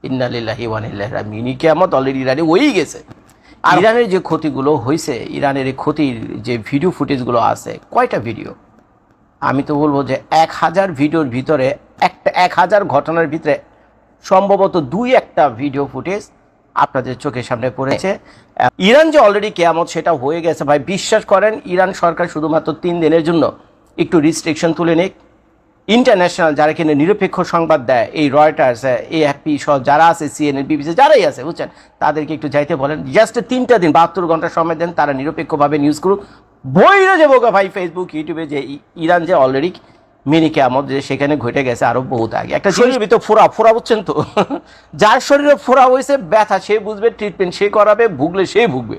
ইন্না লিল্লাহি ওয়া ইন্না ইলাইহি রাজিউন। কিয়ামত অলরেডি ইরানে হয়েই গেছে। আর ইরানের যে ক্ষতিগুলো হয়েছে, ইরানের এই ক্ষতির যে ভিডিও ফুটেজগুলো আছে, কয়টা ভিডিও? আমি তো বলবো যে 1000 ভিডিওর ভিতরে একটা 1000 ঘটনার ভিতরে সম্ভবত 2-1টা ভিডিও ফুটেজ আপনাদের চোখের সামনে পড়েছে। ইরান যে অলরেডি কিয়ামত সেটা হয়ে গেছে ভাই, বিশ্বাস করেন। ইরান সরকার শুধুমাত্র 3 দিনের জন্য একটু রিস্ট্রিকশন তুলে নিক। ইন্টারন্যাশনাল যারা কিনে নিরপেক্ষ সংবাদ দেয়, এই রয়টার্স, এএফপি সহ যারা আছে, সিএনএন, বিবিসি যারাই আছে, বুঝছেন, তাদেরকে একটু যাইতে বলেন। জাস্ট 3টা দিন 72 ঘন্টা সময় দেন, তারা নিরপেক্ষভাবে নিউজ করুক। বইরে যাবো ভাই ফেসবুক ইউটিউবে যে ইরান যে অলরেডি মিনি কিয়ামত যে সেখানে ঘটে গেছে আরো বহুত আগে। একটা শরীরের ভিতর ফোড়া বুঝছেন তো, যার শরীরে ফোড়া হয়েছে, ব্যথা সে বুঝবে, ট্রিটমেন্ট সে করাবে, ভুগলে সে ভুগবে।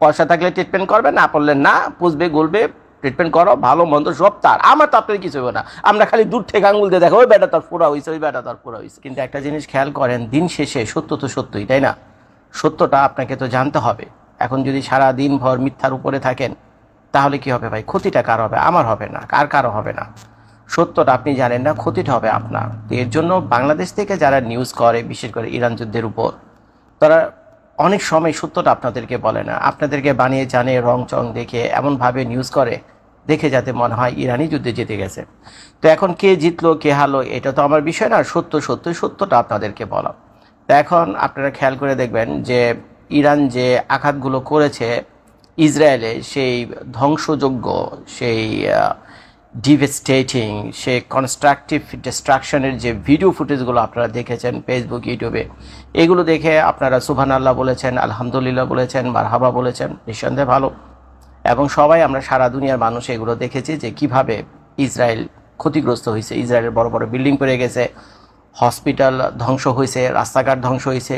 পয়সা থাকলে ট্রিটমেন্ট করবে, না পড়লে না, পুষবে গলবে, ট্রিটমেন্ট করো, ভালো মন্দ সব তার। আমার তো আপনার কিছু হবে না, আমরা খালি দূর থেকে আঙুল দিয়ে দেখো ওই বেটা তার ফোড়া হয়েছে, ওই বেটা তার ফোড়া হয়েছে। কিন্তু একটা জিনিস খেয়াল করেন, দিন শেষে সত্য তো সত্যই, তাই না? সত্যটা আপনাকে তো জানতে হবে। এখন যদি সারা দিন ভর মিথ্যার উপরে থাকেন, তাহলে কি হবে ভাই? ক্ষতিটা কার হবে? আমার হবে না, কারো হবে না। সত্যটা আপনি জানেন না, ক্ষতিটা হবে আপনার। তো এর জন্য বাংলাদেশ থেকে যারা নিউজ করে, বিশেষ করে ইরান যুদ্ধের উপর, তারা অনেক সময় সত্যটা আপনাদেরকে বলে না, আপনাদেরকে বানিয়ে জানে রং চং দেখে এমনভাবে নিউজ করে, দেখে যাতে মনে হয় ইরানি যুদ্ধে জিতে গেছে। তো এখন কে জিতলো কে হারলো এটা তো আমার বিষয় না, সত্যটা আপনাদেরকে বলা। তো এখন আপনারা খেয়াল করে দেখবেন যে ইরান যে আঘাতগুলো করেছে ইসরায়েলে, সেই ধ্বংসযোগ্য, সেই ডিভেস্টেটিং, সে কনস্ট্রাকটিভ ডিস্ট্রাকশনের যে ভিডিও ফুটেজগুলো আপনারা দেখেছেন ফেসবুক ইউটিউবে, এগুলো দেখে আপনারা সুবহানাল্লাহ বলেছেন, আলহামদুলিল্লাহ বলেছেন, মারহাবা বলেছেন, নিঃসন্দেহে ভালো। এবং সবাই আমরা সারা দুনিয়ার মানুষ এগুলো দেখেছি যে কিভাবে ইসরায়েল ক্ষতিগ্রস্ত হয়েছে। ইসরায়েলের বড় বড় বিল্ডিং পড়ে গেছে, হসপিটাল ধ্বংস হয়েছে, রাস্তাঘাট ধ্বংস হয়েছে।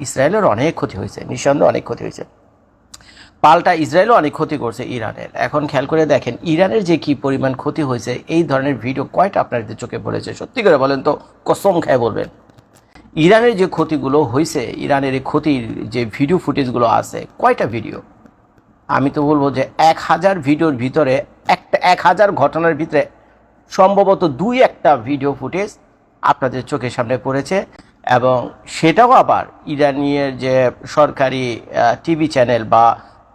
ইসরায়েলের অনেক ক্ষতি হয়েছে, নিঃসন্দেহে অনেক ক্ষতি হয়েছে। পাল্টা ইসরায়েলও অনেক ক্ষতি করছে ইরানের। এখন খেয়াল করে দেখেন ইরানের যে কি পরিমাণ ক্ষতি হয়েছে, এই ধরনের ভিডিও কয়টা আপনাদের চোখে পড়েছে? সত্যি করে বলেন তো, কসম খায় বলবেন। ইরানের যে ক্ষতিগুলো হয়েছে, ইরানের এই ক্ষতির যে ভিডিও ফুটেজগুলো আছে, কয়টা ভিডিও? আমি তো বলবো যে 1000 ভিডিওর ভিতরে একটা 1000 ঘটনার ভিতরে সম্ভবত 2-1টা ভিডিও ফুটেজ আপনাদের চোখের সামনে পড়েছে। এবং সেটাও আবার ইরানের যে সরকারি টিভি চ্যানেল বা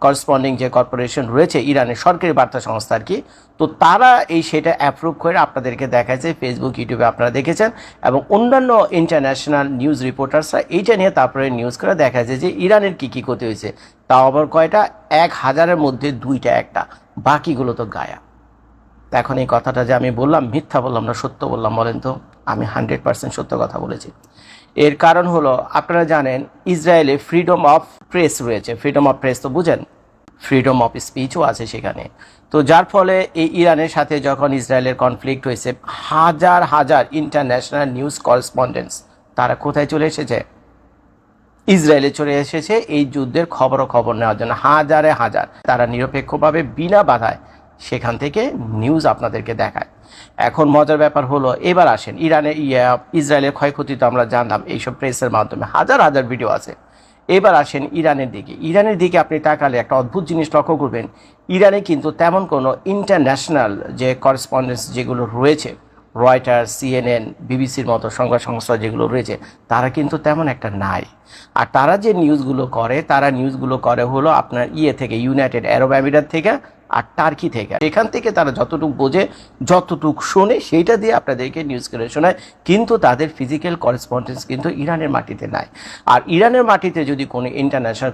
করসপন্ডিং যে কর্পোরেশন রয়েছে, ইরানের সরকারি বার্তা সংস্থা আর কি, তো তারা সেটা অ্যাপ্রুভ করে আপনাদেরকে দেখাচ্ছে। ফেসবুক ইউটিউবে আপনারা দেখেছেন, এবং অন্যান্য ইন্টারন্যাশনাল নিউজ রিপোর্টার্সরা এইটা নিয়ে তারপরে নিউজ করে দেখাচ্ছে যে ইরানের কী কী ক্ষতি হয়েছে। তাও আবার কয়টা? 1000-এর মধ্যে 2টা একটা, বাকিগুলো তো গায়া। এখন এই কথাটা যে আমি বললাম, মিথ্যা বললাম না সত্য বললাম বলেন তো? আমি 100% সত্য কথা বলেছি। এর কারণ হলো, আপনারা জানেন ইসরায়েলে ফ্রিডম অফ প্রেস রয়েছে। ফ্রিডম অফ প্রেস তো বুঝেন, ফ্রিডম অফ স্পিচও আছে সেখানে। তো যার ফলে এই ইরানের সাথে যখন ইসরায়েলের কনফ্লিক্ট হয়েছে, হাজার হাজার ইন্টারন্যাশনাল নিউজ করেসপন্ডেন্টস তারা কোথায় চলে এসেছে? ইসরায়েলে চলে এসেছে এই যুদ্ধের খবর নেওয়ার জন্য। হাজারে হাজার তারা নিরপেক্ষভাবে বিনা বাধায় সেখান থেকে নিউজ আপনাদেরকে দেখায়। এখন মজার ব্যাপার হলো, এবার আসেন ইসরায়েলের ক্ষয়ক্ষতি তো আমরা জানলাম এইসব প্রেসের মাধ্যমে, হাজার হাজার ভিডিও আছে। এবার আসেন ইরানের দিকে আপনি তাকালে একটা অদ্ভুত জিনিস লক্ষ্য করবেন। ইরানে কিন্তু তেমন কোনো ইন্টারন্যাশনাল যে করেসপন্ডেন্স যেগুলো রয়েছে, রয়টার্স, সিএনএন, বিবিসির মতো সংবাদ সংস্থা যেগুলো রয়েছে, তারা কিন্তু তেমন একটা নাই। আর তারা যে নিউজগুলো করে হলো আপনার থেকে, ইউনাইটেড আরব আমিরাত থেকে আর টার্কি থেকে। এখান থেকে তারা যতটুকু বোঝে, যতটুকু শোনে, সেইটা দিয়ে আপনাদেরকে নিউজ করে শোনায়। কিন্তু তাদের ফিজিক্যাল করেসপন্ডেন্স কিন্তু ইরানের মাটিতে নাই। আর ইরানের মাটিতে যদি কোনো ইন্টারন্যাশনাল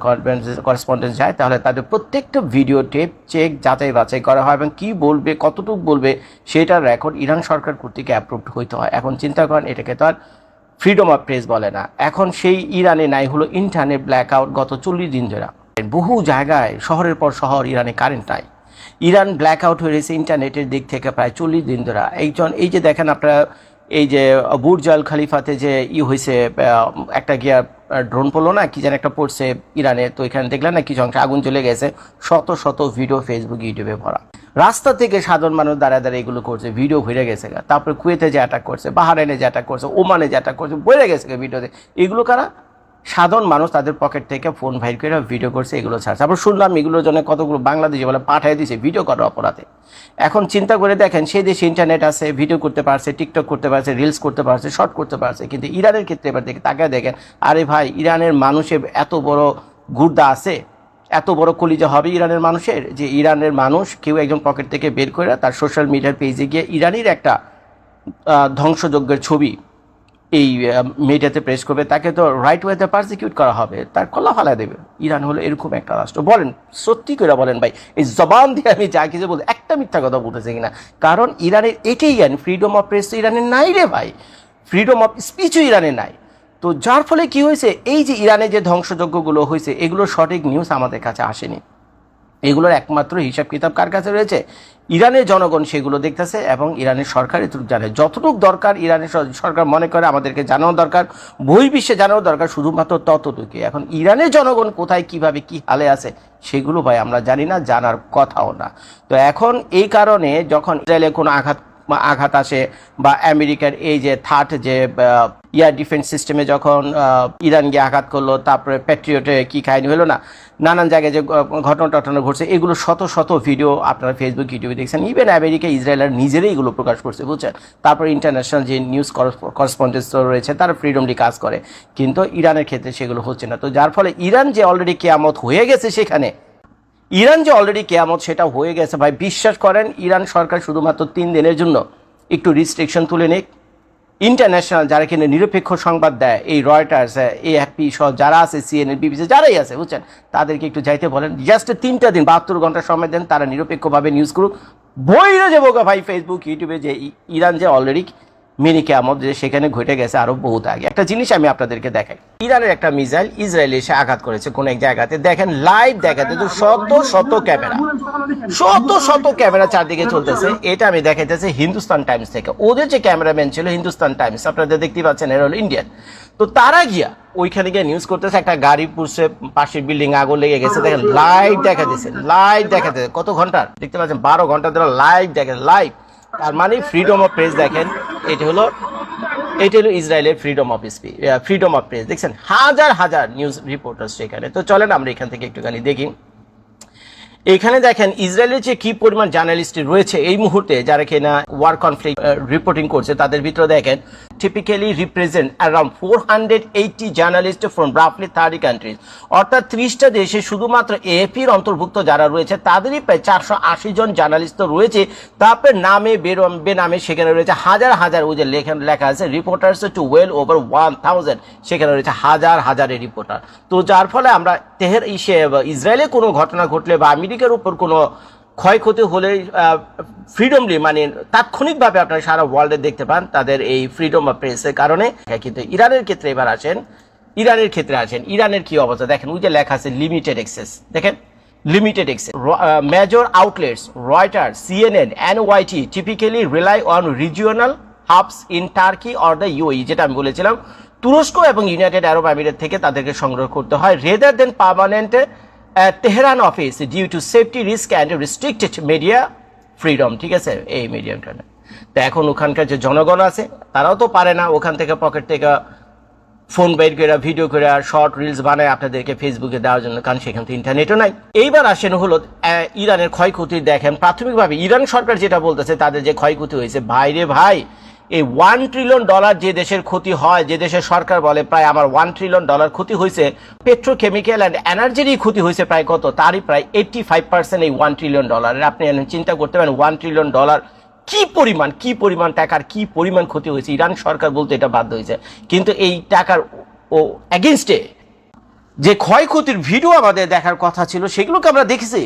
করেসপন্ডেন্স যায়, তাহলে তাদের প্রত্যেকটা ভিডিও টেপ চেক যাচাই বাছাই করা হয়, এবং কী বলবে, কতটুকু বলবে, সেটার রেকর্ড ইরান সরকার কর্তৃক অ্যাপ্রুভড হইতে হয়। এখন চিন্তা করেন, এটাকে তো আর ফ্রিডম অফ প্রেস বলে না। এখন সেই ইরানে নাই হলো ইন্টারনেট ব্ল্যাক আউট গত 40 দিন ধরে। বহু জায়গায় শহরের পর শহর ইরানে কারেন্ট নাই। ইরান ব্ল্যাক আউট হয়ে গেছে ইন্টারনেটের দিক থেকে প্রায় 40 দিন ধরে। এই যে দেখেন আপনারা, এই যে বুর্জ আল খলিফাতে যে হয়েছে, একটা গিয়া ড্রোন পড়লো না, কি যেন একটা পড়ছে ইরানে, তো এখানে দেখলেন না কিছু অংশে আগুন চলে গেছে। শত শত ভিডিও ফেসবুক ইউটিউবে ভরা। রাস্তা থেকে সাধারণ মানুষ দাঁড়ায় এগুলো করছে, ভিডিও ভরে গেছে। তারপরে কুয়েতে যে অ্যাটাক করছে, বাহারাইনে যে অ্যাটাক করছে, ওমানে যে অ্যাটাক করছে, ভরে গেছে ভিডিওতে। এগুলো কারা? সাধারণ মানুষ তাদের পকেট থেকে ফোন বাইর করে ভিডিও করছে, এগুলো ছাড়ছে। আবার শুনলাম এগুলোর জন্য কতগুলো বাংলাদেশি বলে পাঠিয়ে দিয়েছে ভিডিও করার অপরাধে। এখন চিন্তা করে দেখেন, সেই দেশে ইন্টারনেট আছে, ভিডিও করতে পারছে, টিকটক করতে পারছে, রিলস করতে পারছে, শর্ট করতে পারছে, কিন্তু ইরানের ক্ষেত্রে এবার তাকে দেখেন, আরে ভাই, ইরানের মানুষের এত বড় গুর্দা আছে, এত বড় কলিজা হবে ইরানের মানুষের, যে ইরানের মানুষ কেউ একজন পকেট থেকে বের করে তার সোশ্যাল মিডিয়ার পেজে গিয়ে ইরানির একটা ধ্বংসযজ্ঞের ছবি এই মিডিয়াতে প্রেস করবে, তাকে তো রাইট ওয়েতে পারসিকিউট করা হবে, তার কল্লা ফালা দেবে। ইরান হলো এরকম একটা রাষ্ট্র। বলেন, সত্যি করে বলেন ভাই, এই জবান দিয়ে আমি যা কিছু বলতে একটা মিথ্যা কথা বলতেছি কিনা? কারণ ইরানের এটাই জ্ঞান, ফ্রিডম অফ প্রেস তো ইরানের নাই রে ভাই, ফ্রিডম অফ স্পিচও ইরানের নাই। তো যার ফলে কি হয়েছে, এই যে ইরানে যে ধ্বংসযজ্ঞগুলো হয়েছে, এগুলোর সঠিক নিউজ আমাদের কাছে আসেনি। এগুলোর একমাত্র হিসাব কিতাব কার কাছে রয়েছে? ইরানের জনগণ সেগুলো দেখতেছে, এবং ইরানের সরকার এটুকু জানে। যতটুকু দরকার ইরানের সরকার মনে করে আমাদেরকে জানানো দরকার, বহির্বিশ্বে জানানো দরকার, শুধুমাত্র ততটুকুই। এখন ইরানের জনগণ কোথায়, কিভাবে, কি হালে আছে, সেগুলো ভাই আমরা জানি না, জানার কথাও না। তো এখন এই কারণে যখন ইসরায়েলে কোনো আঘাত আসে, বা আমেরিকার এই যে থার্ড যে এয়ার ডিফেন্স সিস্টেমে যখন ইরান গিয়ে আঘাত করলো, তারপরে প্যাট্রিয়টে কি কাহিনী হলো না, নানান জায়গায় যে ঘটনা ঘটছে, এগুলো শত শত ভিডিও আপনারা ফেসবুক, ইউটিউবে দেখছেন। ইভেন আমেরিকা, ইসরায়েলের নিজেরাই এগুলো প্রকাশ করছে, বুঝছেন। তারপর ইন্টারন্যাশনাল যে নিউজ করেসপন্ডেন্স রয়েছে তারা ফ্রিডমলি কাজ করে, কিন্তু ইরানের ক্ষেত্রে সেগুলো হচ্ছে না। তো যার ফলে ইরান যে অলরেডি কেয়ামত হয়ে গেছে, সেখানে ইরান যে অলরেডি কেয়ামত সেটা হয়ে গেছে ভাই। বিশ্বাস করেন, ইরান সরকার শুধুমাত্র 3 দিনের জন্য একটু রিস্ট্রিকশন তুলে নিক, ইন্টারন্যাশনাল যারা কিনে নিরপেক্ষ সংবাদ দেয়, এই রয়টার্স, এএফপি সহ যারা আছে, সিএনএন, বিবিসি যারাই আছে, বুঝছেন, তাদেরকে একটু যাইতে বলেন, জাস্ট 3টা দিন 72 ঘন্টা সময় দেন, তারা নিরপেক্ষভাবে নিউজ করুক। বইরে যাবো ভাই ফেসবুক, ইউটিউবে, যে ইরান যে অলরেডি মিনি কেয়ামত যে সেখানে ঘটে গেছে আরো বহুত আগে। একটা জিনিস আমি আপনাদেরকে দেখাই, ইরানের একটা মিসাইল ইসরায়েলে এসে আঘাত করেছে কোন এক জায়গাতে, দেখেন লাইভ দেখাতে তো শত শত ক্যামেরা চারদিকে চলতেছে। এটা আমি দেখাইতেছি হিন্দুস্তান টাইমস থেকে, ওদের যে ক্যামেরাম্যান ছিল হিন্দুস্তান টাইমস, আপনাদের দেখতে পাচ্ছেন, এরা হলো ইন্ডিয়ান। তো তারা গিয়া ওইখানে গিয়ে নিউজ করতেছে, একটা গাড়ি পুড়ছে, পাশের বিল্ডিং আগুন লেগে গেছে, দেখেন লাইভ দেখাতেছে, কত ঘন্টার দেখতে পাচ্ছেন, 12 ঘন্টা ধরে লাইভ দেখেন, লাইভ। তার মানে ফ্রিডম অফ প্রেস দেখেন, এটা হলো ইসরায়েলের ফ্রিডম অফ প্রেস। দেখছেন হাজার হাজার নিউজ রিপোর্টার সেখানে। তো চলেন আমরা এখান থেকে একটুখানি দেখি। এখানে দেখেন ইসরায়েলের যে কি পরিমাণ জার্নালিস্ট রয়েছে এই মুহূর্তে, যারা কিনা ওয়ার কনফ্লিক্ট রিপোর্টিং করছে, তাদের ভিতরে দেখেন typically represent around 480 journalist from রাফলি 30 কান্ট্রিজ, অর্থাৎ 30টা দেশে শুধুমাত্র এএফপির অন্তর্ভুক্ত যারা রয়েছে তাদেরই প্রায় 480 জন জার্নালিস্ট রয়েছে। তারপরে নামে বেনামে সেখানে রয়েছে হাজার হাজার, ওই যে লেখা আছে রিপোর্টার্স টু ওয়েল ওভার 1000, সেখানে রয়েছে হাজার হাজারের রিপোর্টার। তো যার ফলে আমরা ইসরায়েলে কোনো ঘটনা ঘটলে বা আমেরিকার উপর কোনো ক্ষয়ক্ষতি হলে ফ্রিডমলি, মানে তাৎক্ষণিকভাবে আপনারা সারা ওয়ার্ল্ডে দেখতে পান তাদের এই ফ্রিডম অফ প্রেসের কারণে। কিন্তু ইরানের ক্ষেত্রে এবার আসেন, ইরানের কি অবস্থা দেখেন, ওই যে লেখা আছে লিমিটেড অ্যাক্সেস, দেখেন limited access. Major outlets Reuters, CNN, NYT typically rely on regional hubs in Turkey or the UAE, যেটা আমি বলেছিলাম তুরস্ক এবং ইউনাইটেড আরব আমিরাত থেকে তাদেরকে সংগ্রহ করতে হয়, rather than permanent Tehran office due to safety risk and restricted media freedom. ঠিক আছে, এই মিডিয়ামটা। তো এখন ওখানকার যে জনগণ আছে তারাও তো পারে না ওখান থেকে পকেট থেকে ফোন বের করে ভিডিও করে শর্ট রিলস বানায় আপনাদেরকে ফেসবুকে দেওয়ার জন্য, কারণ সেখান থেকে ইন্টারনেটও নাই। এইবার আসেন হলো ইরানের ক্ষয়ক্ষতি। দেখেন প্রাথমিকভাবে ইরান সরকার যেটা বলতেছে তাদের যে ক্ষয়ক্ষতি হয়েছে, ভাইরে ভাই, এই $1 ট্রিলিয়ন যে দেশের ক্ষতি হয়, যে দেশের সরকার বলে প্রায় আমার $1 ট্রিলিয়ন ক্ষতি হয়েছে, পেট্রোকেমিক্যাল অ্যান্ড এনার্জিরই ক্ষতি হয়েছে প্রায় কত, তারই প্রায় 85% এই $1 ট্রিলিয়ন। আপনি চিন্তা করতে পারেন $1 ট্রিলিয়ন কি পরিমাণ টাকার কি পরিমাণ ক্ষতি হয়েছে। ইরান সরকার বলতে এটা বাধ্য হয়েছে, কিন্তু এই টাকার এগেনস্টে যে ক্ষয়ক্ষতির ভিডিও আমাদের দেখার কথা ছিল সেগুলোকে আমরা দেখেছি,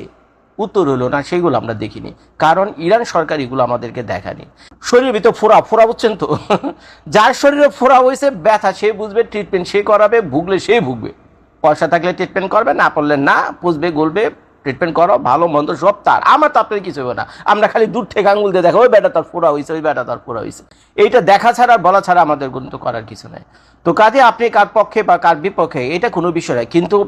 উত্তর হলো না, সেইগুলো আমরা দেখিনি, কারণ ইরান সরকার এগুলো আমাদেরকে দেখানি। শরীরের ভিতর ফোড়া বুঝছেন তো, যার শরীরে ফোড়া হয়েছে, ব্যথা সে বুঝবে, ট্রিটমেন্ট সে করাবে, ভুগলে সে ভুগবে। পয়সা থাকলে ট্রিটমেন্ট করবে, না পড়লে না, পুষবে গলবে, ট্রিটমেন্ট করো, ভালো মন্দ সব তার। আমার তো আপনার কিছু হবে না, আমরা খালি দূর থেকে আঙুল দিয়ে দেখা, ওই ব্যাটা তার ফোড়া হয়েছে, ওই ব্যাটা তার ফোড়া হয়েছে, এইটা দেখা ছাড়া আর বলা ছাড়া আমাদের কিন্তু করার কিছু নাই। তো কাজে আপনি কার পক্ষে বা কার বিপক্ষে এটা কোনো বিষয় নয়, কিন্তু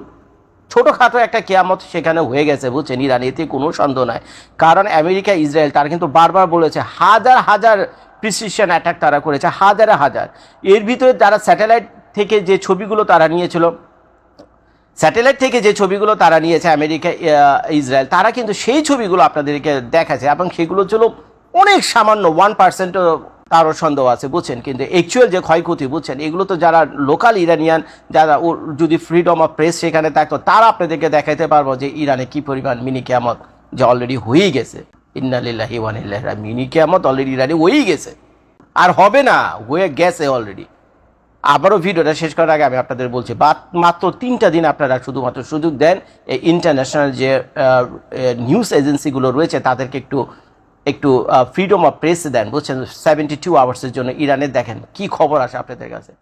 ছোটোখাটো একটা কেয়ামত সেখানে হয়ে গেছে, বুঝছেন, ইরান, এতে কোনো সন্দেহ নাই। কারণ আমেরিকা, ইসরায়েল তারা কিন্তু বারবার বলেছে হাজার হাজার প্রিসিশন অ্যাটাক তারা করেছে, হাজারে হাজার। এর ভিতরে তারা স্যাটেলাইট থেকে যে ছবিগুলো তারা নিয়েছিল, স্যাটেলাইট থেকে যে ছবিগুলো তারা নিয়েছে আমেরিকা, ইসরায়েল, তারা কিন্তু সেই ছবিগুলো আপনাদেরকে দেখাচ্ছে, এবং সেগুলো ছিল অনেক সামান্য 1% তারও সন্দেহ আছে, বুঝছেন। কিন্তু অ্যাকচুয়াল যে ক্ষয়ক্ষতি, বুঝছেন, এগুলো তো যারা লোকাল ইরানিয়ান, যারা যদি ফ্রিডম অফ প্রেস সেখানে থাকতো, তারা আপনাদেরকে দেখাইতে পারবো যে ইরানে কি পরিমাণ মিনি কিয়ামত যে অলরেডি হয়েই গেছে। ইন্না লিল্লাহি ওয়া ইন্না ইলাইহি রাজিউন। মিনি কিয়ামত অলরেডি ইরানে হয়েই গেছে, আর হবে না, হয়ে গেছে অলরেডি। আবারও ভিডিওটা শেষ করার আগে আমি আপনাদের বলছি, মাত্র 3টা দিন আপনারা শুধুমাত্র সুযোগ দেন এই ইন্টারন্যাশনাল যে নিউজ এজেন্সিগুলো রয়েছে তাদেরকে একটু ফ্রিডম অফ প্রেস দেন, বুঝছেন। 72 আওয়ার্সের জন্য ইরানের দেখেন কি খবর আসে আপনাদের কাছে।